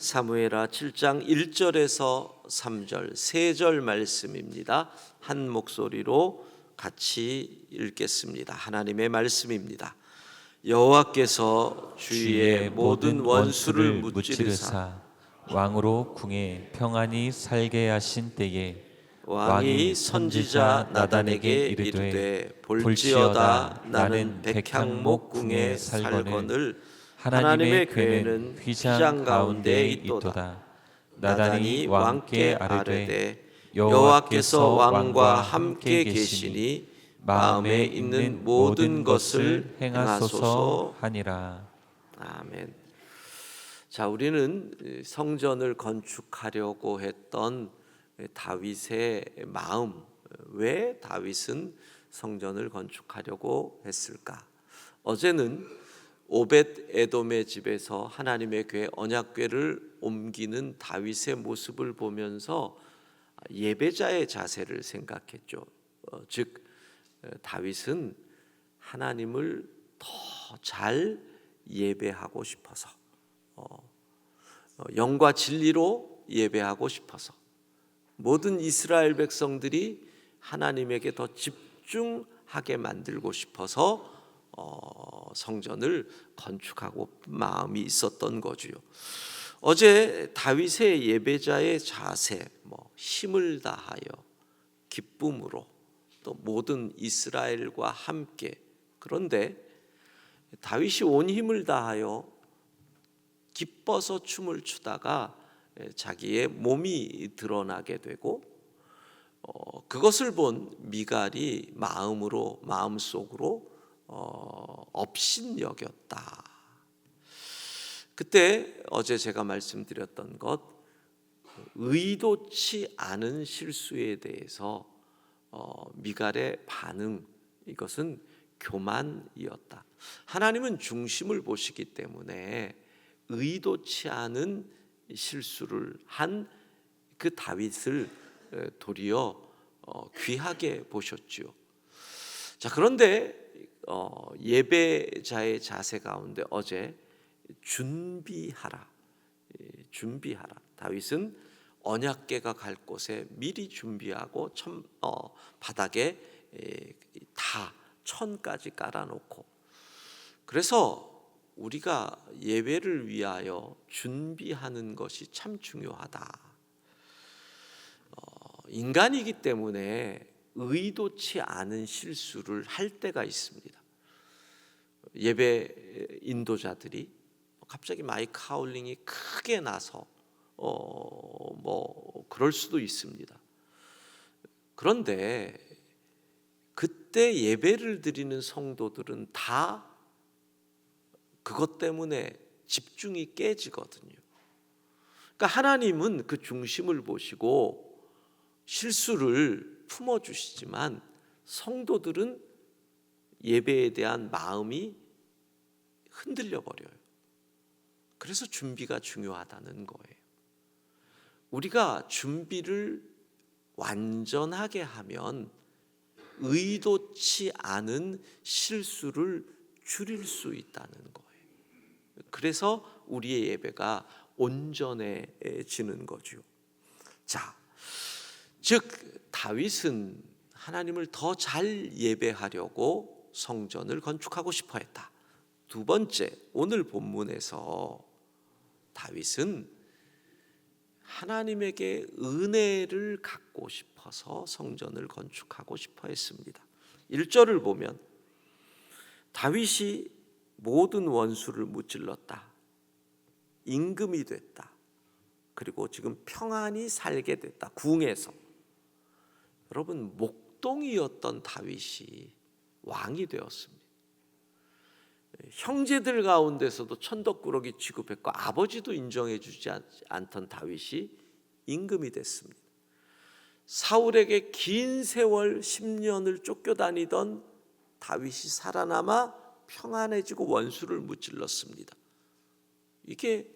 사무엘하 7장 1절에서 3절, 3절 말씀입니다. 한 목소리로 같이 읽겠습니다. 하나님의 말씀입니다. 여호와께서 주의 모든 원수를 무찌르사 왕으로 궁에 평안히 살게 하신 때에 왕이 선지자 나단에게 이르되 볼지어다 나는 백향목 궁에 살거늘 하나님의 궤는 휘장 가운데에 있도다. 나단이 왕께 아뢰되 여호와께서 왕과 함께 계시니 마음에 있는 모든 것을 행하소서 하니라. 아멘. 자, 우리는 성전을 건축하려고 했던 다윗의 마음, 왜 다윗은 성전을 건축하려고 했을까? 어제는 오벳 에돔의 집에서 하나님의 궤 언약궤를 옮기는 다윗의 모습을 보면서 예배자의 자세를 생각했죠. 즉 다윗은 하나님을 더 잘 예배하고 싶어서, 영과 진리로 예배하고 싶어서, 모든 이스라엘 백성들이 하나님에게 더 집중하게 만들고 싶어서 성전을 건축하고 마음이 있었던 거지요. 어제 다윗의 예배자의 자세, 힘을 다하여 기쁨으로 또 모든 이스라엘과 함께, 그런데 다윗이 온 힘을 다하여 기뻐서 춤을 추다가 자기의 몸이 드러나게 되고 그것을 본 미갈이 마음속으로 업신여겼다. 그때 어제 제가 말씀드렸던 것, 의도치 않은 실수에 대해서 미갈의 반응, 이것은 교만이었다. 하나님은 중심을 보시기 때문에 의도치 않은 실수를 한 그 다윗을 도리어 귀하게 보셨지요. 자, 그런데 예배자의 자세 가운데 어제 준비하라. 다윗은 언약궤가 갈 곳에 미리 준비하고 바닥에 다 천까지 깔아놓고, 그래서 우리가 예배를 위하여 준비하는 것이 참 중요하다. 인간이기 때문에 의도치 않은 실수를 할 때가 있습니다. 예배 인도자들이 갑자기 마이크 하울링이 크게 나서 그럴 수도 있습니다. 그런데 그때 예배를 드리는 성도들은 다 그것 때문에 집중이 깨지거든요. 그러니까 하나님은 그 중심을 보시고 실수를 품어주시지만 성도들은 예배에 대한 마음이 흔들려 버려요. 그래서 준비가 중요하다는 거예요. 우리가 준비를 완전하게 하면 의도치 않은 실수를 줄일 수 있다는 거예요. 그래서 우리의 예배가 온전해지는 거죠. 자, 즉 다윗은 하나님을 더 잘 예배하려고 성전을 건축하고 싶어 했다. 두 번째, 오늘 본문에서 다윗은 하나님에게 은혜를 갖고 싶어서 성전을 건축하고 싶어 했습니다. 1절을 보면 다윗이 모든 원수를 무찔렀다. 임금이 됐다. 그리고 지금 평안히 살게 됐다. 궁에서. 여러분, 목동이었던 다윗이 왕이 되었습니다. 형제들 가운데서도 천덕꾸러기 취급했고 아버지도 인정해 주지 않던 다윗이 임금이 됐습니다. 사울에게 긴 세월 10년을 쫓겨다니던 다윗이 살아남아 평안해지고 원수를 무찔렀습니다. 이게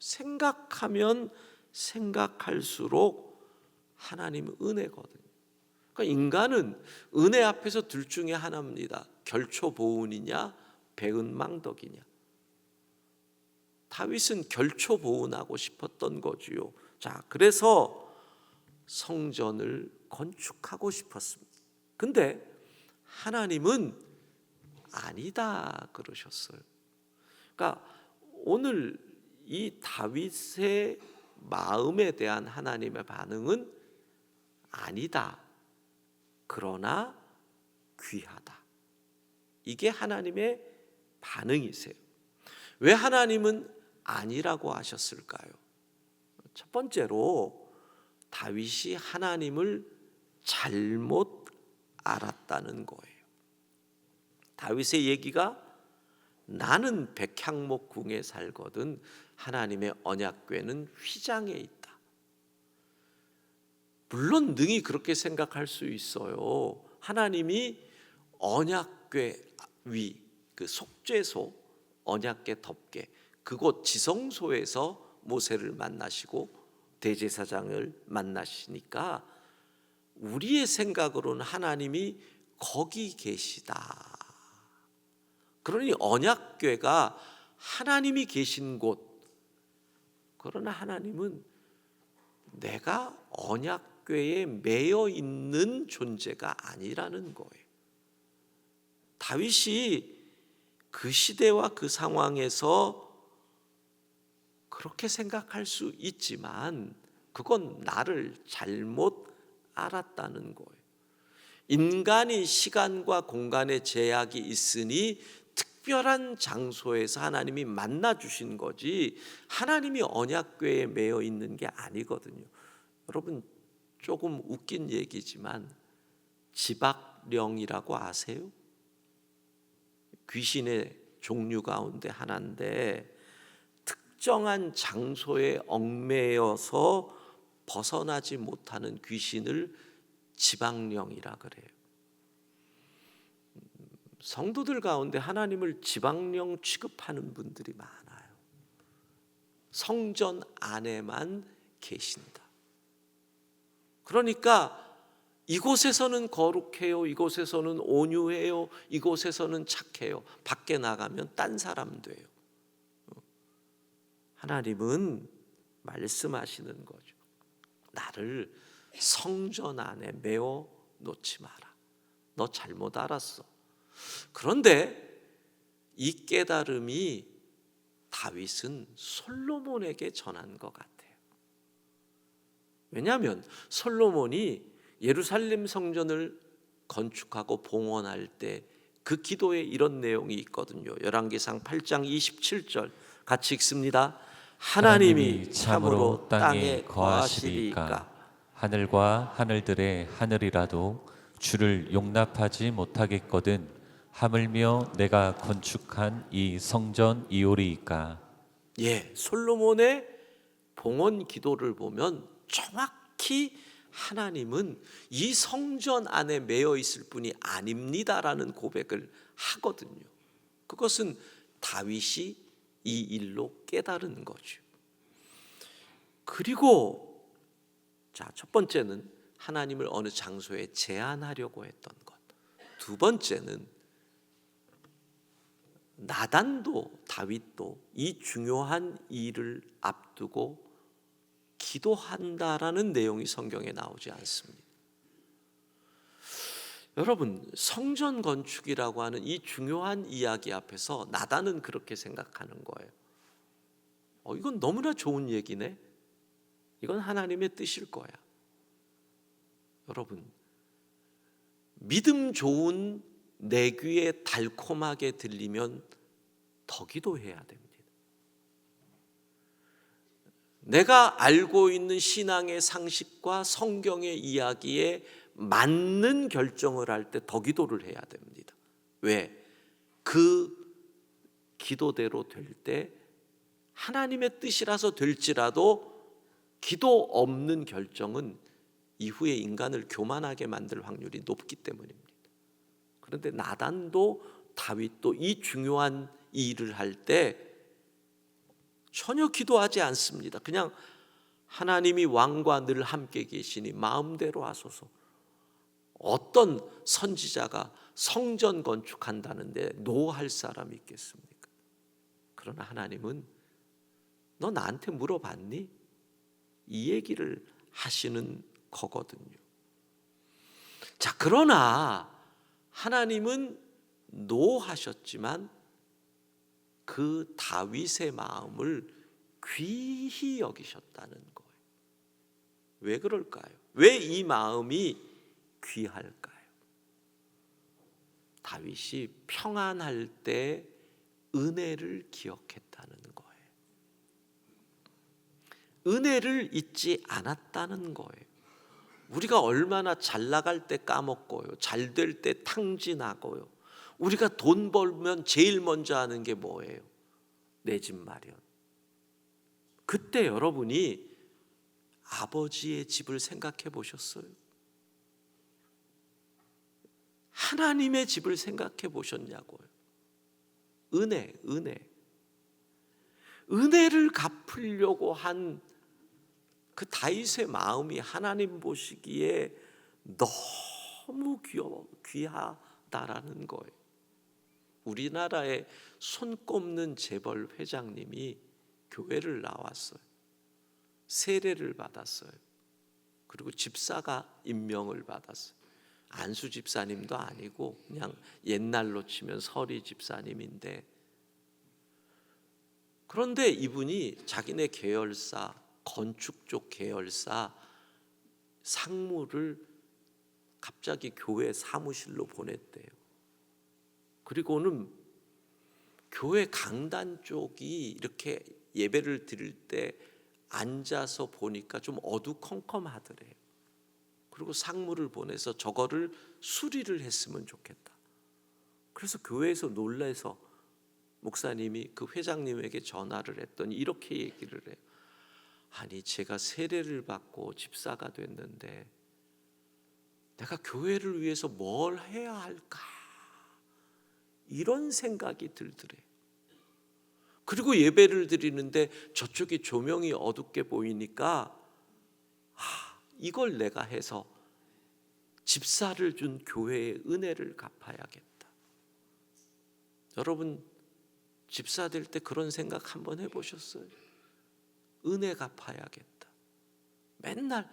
생각하면 생각할수록 하나님의 은혜거든요. 그러니까 인간은 은혜 앞에서 둘 중에 하나입니다. 결초보은이냐 배은망덕이냐. 다윗은 결초보은하고 싶었던 거지요. 자, 그래서 성전을 건축하고 싶었습니다. 근데 하나님은 아니다 그러셨어요. 그러니까 오늘 이 다윗의 마음에 대한 하나님의 반응은 아니다, 그러나 귀하다. 이게 하나님의 반응이세요. 왜 하나님은 아니라고 하셨을까요? 첫 번째로 다윗이 하나님을 잘못 알았다는 거예요. 다윗의 얘기가 나는 백향목 궁에 살거든 하나님의 언약궤는 휘장에 있다. 물론 능히 그렇게 생각할 수 있어요. 하나님이 언약궤 위, 그 속죄소, 언약궤 덮개, 그곳 지성소에서 모세를 만나시고 대제사장을 만나시니까 우리의 생각으로는 하나님이 거기 계시다. 그러니 언약궤가 하나님이 계신 곳. 그러나 하나님은 내가 언약궤에 매여 있는 존재가 아니라는 거예요. 다윗이 그 시대와 그 상황에서 그렇게 생각할 수 있지만 그건 나를 잘못 알았다는 거예요. 인간이 시간과 공간의 제약이 있으니 특별한 장소에서 하나님이 만나 주신 거지 하나님이 언약궤에 매여 있는 게 아니거든요. 여러분, 조금 웃긴 얘기지만 지박령이라고 아세요? 귀신의 종류 가운데 하나인데 특정한 장소에 얽매여서 벗어나지 못하는 귀신을 지박령이라 그래요. 성도들 가운데 하나님을 지박령 취급하는 분들이 많아요. 성전 안에만 계신다. 그러니까 이곳에서는 거룩해요, 이곳에서는 온유해요, 이곳에서는 착해요. 밖에 나가면 딴 사람 돼요. 하나님은 말씀하시는 거죠. 나를 성전 안에 메워 놓지 마라. 너 잘못 알았어. 그런데 이 깨달음이 다윗은 솔로몬에게 전한 것 같아요. 왜냐하면 솔로몬이 예루살렘 성전을 건축하고 봉헌할 때 그 기도에 이런 내용이 있거든요. 열왕기상 8장 27절 같이 읽습니다. 하나님이 참으로 땅에 거하시리이까 하늘과 하늘들의 하늘이라도 주를 용납하지 못하겠거든 하물며 내가 건축한 이 성전이오리이까. 예, 솔로몬의 봉헌 기도를 보면 정확히 하나님은 이 성전 안에 매여 있을 분이 아닙니다라는 고백을 하거든요. 그것은 다윗이 이 일로 깨달은 거죠. 그리고 자, 첫 번째는 하나님을 어느 장소에 제한하려고 했던 것. 두 번째는 나단도 다윗도 이 중요한 일을 앞두고 기도한다라는 내용이 성경에 나오지 않습니다. 여러분, 성전 건축이라고 하는 이 중요한 이야기 앞에서 나단은 그렇게 생각하는 거예요. 이건 너무나 좋은 얘기네. 이건 하나님의 뜻일 거야. 여러분, 믿음 좋은 내 귀에 달콤하게 들리면 더 기도해야 됩니다. 내가 알고 있는 신앙의 상식과 성경의 이야기에 맞는 결정을 할 때 더 기도를 해야 됩니다. 왜? 그 기도대로 될 때 하나님의 뜻이라서 될지라도 기도 없는 결정은 이후에 인간을 교만하게 만들 확률이 높기 때문입니다. 그런데 나단도 다윗도 이 중요한 일을 할 때 전혀 기도하지 않습니다. 그냥 하나님이 왕과 늘 함께 계시니 마음대로 하소서. 어떤 선지자가 성전 건축한다는데 노할 사람이 있겠습니까? 그러나 하나님은 너 나한테 물어봤니? 이 얘기를 하시는 거거든요. 자, 그러나 하나님은 노하셨지만 그 다윗의 마음을 귀히 여기셨다는 거예요. 왜 그럴까요? 왜 이 마음이 귀할까요? 다윗이 평안할 때 은혜를 기억했다는 거예요. 은혜를 잊지 않았다는 거예요. 우리가 얼마나 잘 나갈 때 까먹고요, 잘 될 때 탕진하고요, 우리가 돈 벌면 제일 먼저 하는 게 뭐예요? 내 집 마련. 그때 여러분이 아버지의 집을 생각해 보셨어요? 하나님의 집을 생각해 보셨냐고요? 은혜를 갚으려고 한 그 다윗의 마음이 하나님 보시기에 너무 귀하다라는 거예요. 우리나라의 손꼽는 재벌 회장님이 교회를 나왔어요. 세례를 받았어요. 그리고 집사가 임명을 받았어요. 안수 집사님도 아니고 그냥 옛날로 치면 서리 집사님인데, 그런데 이분이 자기네 계열사, 건축 쪽 계열사 상무를 갑자기 교회 사무실로 보냈대요. 그리고는 교회 강단 쪽이 이렇게 예배를 드릴 때 앉아서 보니까 좀 어두컴컴하더래요. 그리고 상무를 보내서 저거를 수리를 했으면 좋겠다. 그래서 교회에서 놀라서 목사님이 그 회장님에게 전화를 했더니 이렇게 얘기를 해요. 아니, 제가 세례를 받고 집사가 됐는데 내가 교회를 위해서 뭘 해야 할까, 이런 생각이 들더래요. 그리고 예배를 드리는데 저쪽이 조명이 어둡게 보이니까 이걸 내가 해서 집사를 준 교회의 은혜를 갚아야겠다. 여러분, 집사 될 때 그런 생각 한번 해보셨어요? 은혜 갚아야겠다. 맨날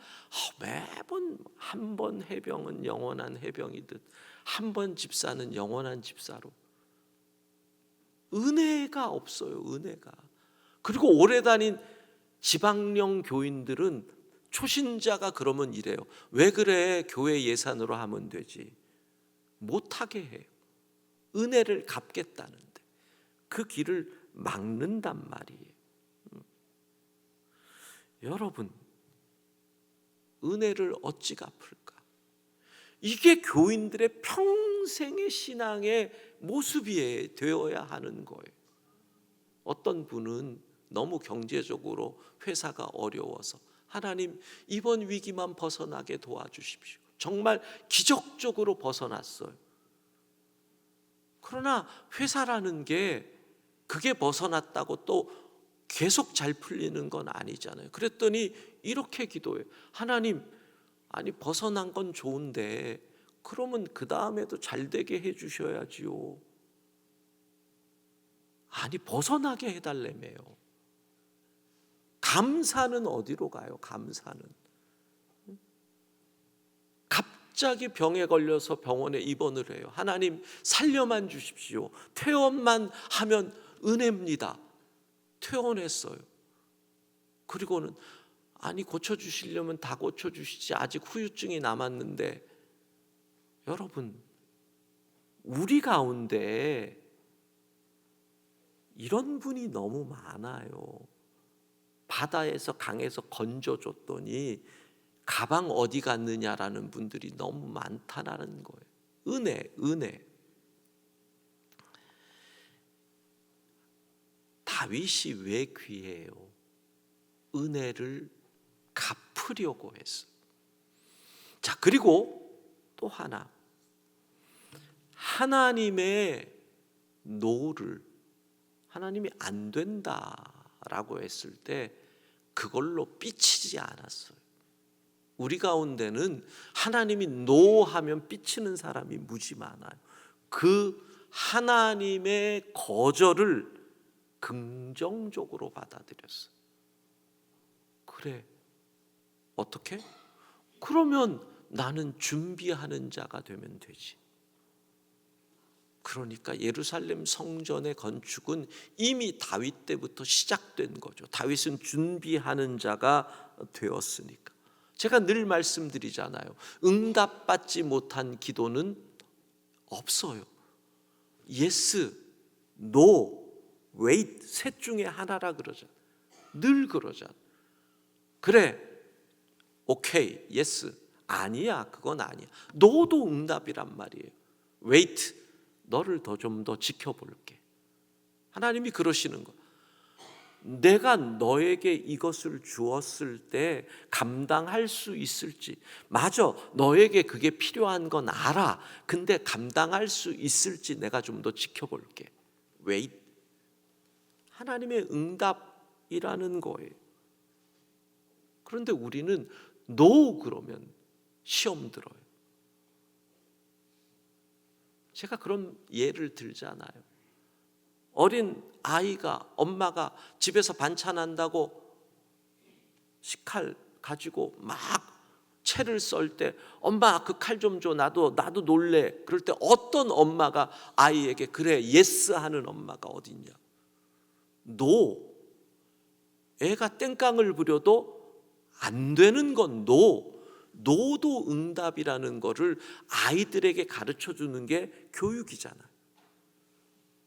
매번 한 번 해병은 영원한 해병이듯 한 번 집사는 영원한 집사로. 은혜가 없어요. 은혜가. 그리고 오래 다닌 지방령 교인들은 초신자가 그러면 이래요. 왜 그래? 교회 예산으로 하면 되지. 못하게 해요. 은혜를 갚겠다는데 그 길을 막는단 말이에요. 여러분, 은혜를 어찌 갚을까? 이게 교인들의 평생의 신앙의 모습이 되어야 하는 거예요. 어떤 분은 너무 경제적으로 회사가 어려워서 하나님, 이번 위기만 벗어나게 도와주십시오. 정말 기적적으로 벗어났어요. 그러나 회사라는 게 그게 벗어났다고 또 계속 잘 풀리는 건 아니잖아요. 그랬더니 이렇게 기도해요. 하나님, 아니 벗어난 건 좋은데 그러면 그 다음에도 잘 되게 해주셔야지요. 아니 벗어나게 해달래매요. 감사는 어디로 가요? 감사는 갑자기 병에 걸려서 병원에 입원을 해요. 하나님 살려만 주십시오. 퇴원만 하면 은혜입니다. 퇴원했어요. 그리고는 아니 고쳐주시려면 다 고쳐주시지, 아직 후유증이 남았는데. 여러분, 우리 가운데 이런 분이 너무 많아요. 바다에서 강에서 건져줬더니 가방 어디 갔느냐라는 분들이 너무 많다라는 거예요. 은혜. 다윗이 왜 귀해요? 은혜를 갚으려고 했어. 자, 그리고 또 하나, 하나님의 노를 하나님이 안 된다라고 했을 때 그걸로 삐치지 않았어요. 우리 가운데는 하나님이 노하면 삐치는 사람이 무지 많아요. 그 하나님의 거절을 긍정적으로 받아들였어요. 그래. 어떻게? 그러면 나는 준비하는 자가 되면 되지. 그러니까 예루살렘 성전의 건축은 이미 다윗 때부터 시작된 거죠. 다윗은 준비하는 자가 되었으니까. 제가 늘 말씀드리잖아요. 응답받지 못한 기도는 없어요. yes, no, wait 셋 중에 하나라 그러잖아요. 늘 그러잖아요. 그래, 오케이, yes, 아니야, 그건 아니야. no도 응답이란 말이에요. wait, 너를 좀 더 지켜볼게. 하나님이 그러시는 거. 내가 너에게 이것을 주었을 때 감당할 수 있을지. 맞아, 너에게 그게 필요한 건 알아. 근데 감당할 수 있을지 내가 좀 더 지켜볼게. wait. 하나님의 응답이라는 거예요. 그런데 우리는 no 그러면 시험 들어요. 제가 그런 예를 들잖아요. 어린 아이가 엄마가 집에서 반찬한다고 식칼 가지고 막 채를 썰 때 엄마 그 칼 좀 줘, 나도 놀래. 그럴 때 어떤 엄마가 아이에게 그래 예스 하는 엄마가 어딨냐. 노. 애가 땡깡을 부려도 안 되는 건 노. 노도 응답이라는 거를 아이들에게 가르쳐 주는 게 교육이잖아요.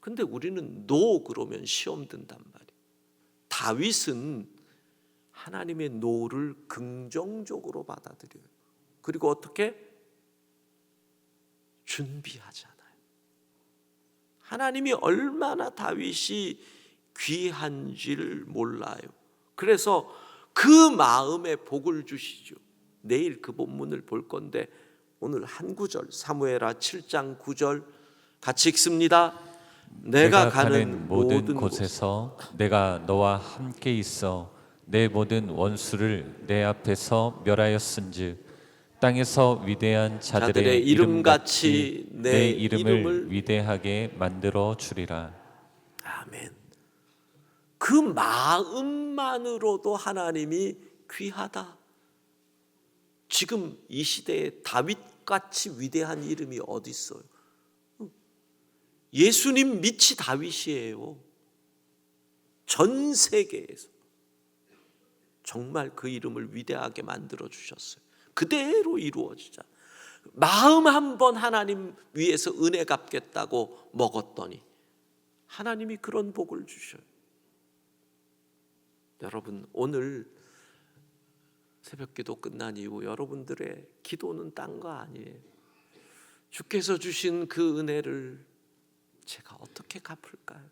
근데 우리는 노 그러면 시험 든단 말이에요. 다윗은 하나님의 노를 긍정적으로 받아들여요. 그리고 어떻게? 준비하잖아요. 하나님이 얼마나 다윗이 귀한지를 몰라요. 그래서 그 마음에 복을 주시죠. 내일 그 본문을 볼 건데 오늘 한 구절, 사무엘하 7장 9절 같이 읽습니다. 내가 가는 모든 곳에서 내가 너와 함께 있어 내 모든 원수를 내 앞에서 멸하였은즉 땅에서 위대한 자들의 이름같이 내 이름을 위대하게 만들어 주리라. 아멘. 그 마음만으로도 하나님이 귀하다. 지금 이 시대에 다윗같이 위대한 이름이 어디 있어요? 예수님 밑이 다윗이에요. 전 세계에서 정말 그 이름을 위대하게 만들어 주셨어요. 그대로 이루어지잖아요. 마음 한번 하나님 위해서 은혜 갚겠다고 먹었더니 하나님이 그런 복을 주셔요. 여러분, 오늘 새벽기도 끝난 이후 여러분들의 기도는 딴 거 아니에요. 주께서 주신 그 은혜를 제가 어떻게 갚을까요?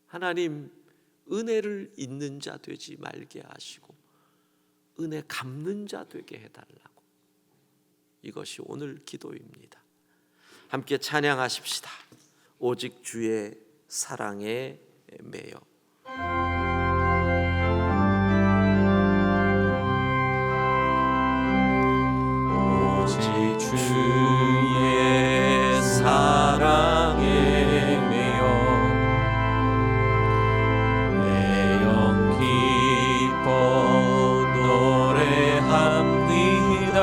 하나님, 은혜를 잊는 자 되지 말게 하시고 은혜 갚는 자 되게 해달라고. 이것이 오늘 기도입니다. 함께 찬양하십시다. 오직 주의 사랑에 매여. 오직 주의 사랑에 매여 내 영 기뻐 노래합니다.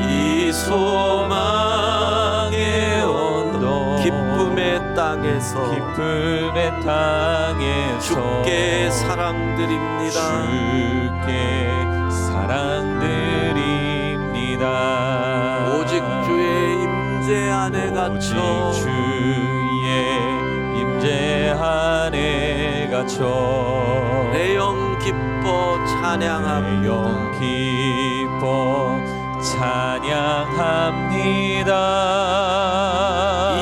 이 소망의 언덕 기쁨의 땅에서 주께 사랑드립니다. 주께 사랑드립니다. 오직 주의 임재 안에 갇혀 주의 임재 안에 갇혀 내 영 기뻐 찬양합니다. 영 기뻐 찬양합니다. 이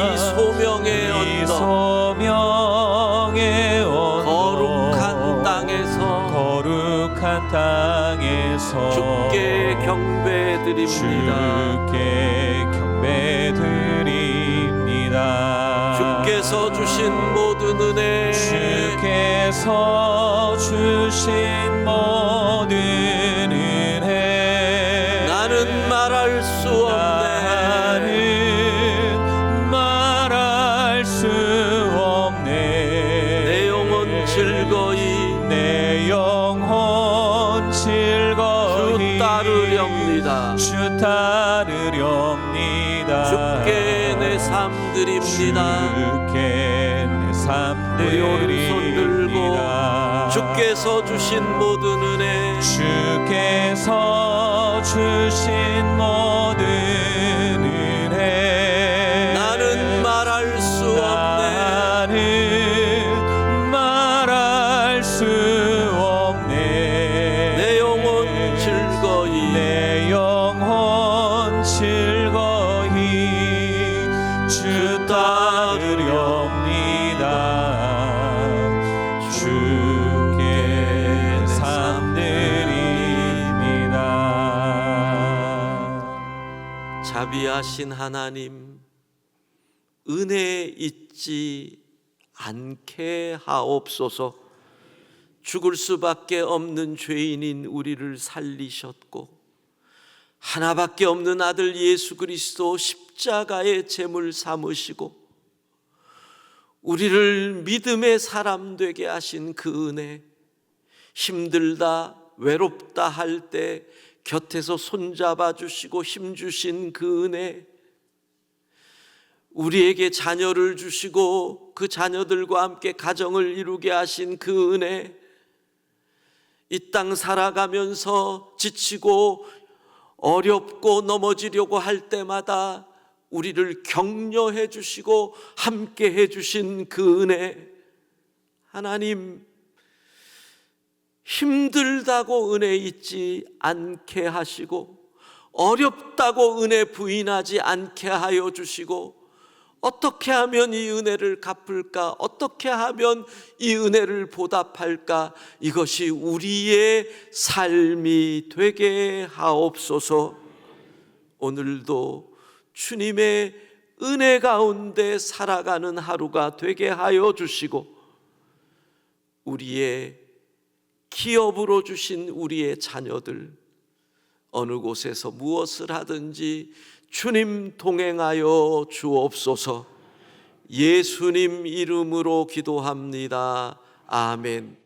소명의 언덕 거룩한 땅에서 주께 경배드립니다. 주께서 주신 모든 은혜 나는 말할 수 없네. 내 영혼 즐겨 즐거이 내 영혼 즐거이 주 따르렵니다. 주 따르렵니다. 주께 내 삶 드립니다. 주께 내 삶 우리 오른손 들고 드립니다. 주께서 주신 모든 은혜, 주께서 주신 모든 은혜 나는 말할 수 없네. 나는 말할 수 없네. 내 영혼 즐거이 내 영혼 즐거이 주 따르렵니다. 주께 삶 드립니다. 자비하신 하나님, 은혜 잊지 않게 하옵소서. 죽을 수밖에 없는 죄인인 우리를 살리셨고 하나밖에 없는 아들 예수 그리스도 십자가의 제물 삼으시고 우리를 믿음의 사람 되게 하신 그 은혜, 힘들다 외롭다 할 때 곁에서 손잡아 주시고 힘 주신 그 은혜, 우리에게 자녀를 주시고 그 자녀들과 함께 가정을 이루게 하신 그 은혜, 이 땅 살아가면서 지치고 어렵고 넘어지려고 할 때마다 우리를 격려해 주시고 함께 해 주신 그 은혜, 하나님 힘들다고 은혜 잊지 않게 하시고 어렵다고 은혜 부인하지 않게 하여 주시고 어떻게 하면 이 은혜를 갚을까? 어떻게 하면 이 은혜를 보답할까? 이것이 우리의 삶이 되게 하옵소서. 오늘도 주님의 은혜 가운데 살아가는 하루가 되게 하여 주시고 우리의 기업으로 주신 우리의 자녀들 어느 곳에서 무엇을 하든지 주님 동행하여 주옵소서. 예수님 이름으로 기도합니다. 아멘.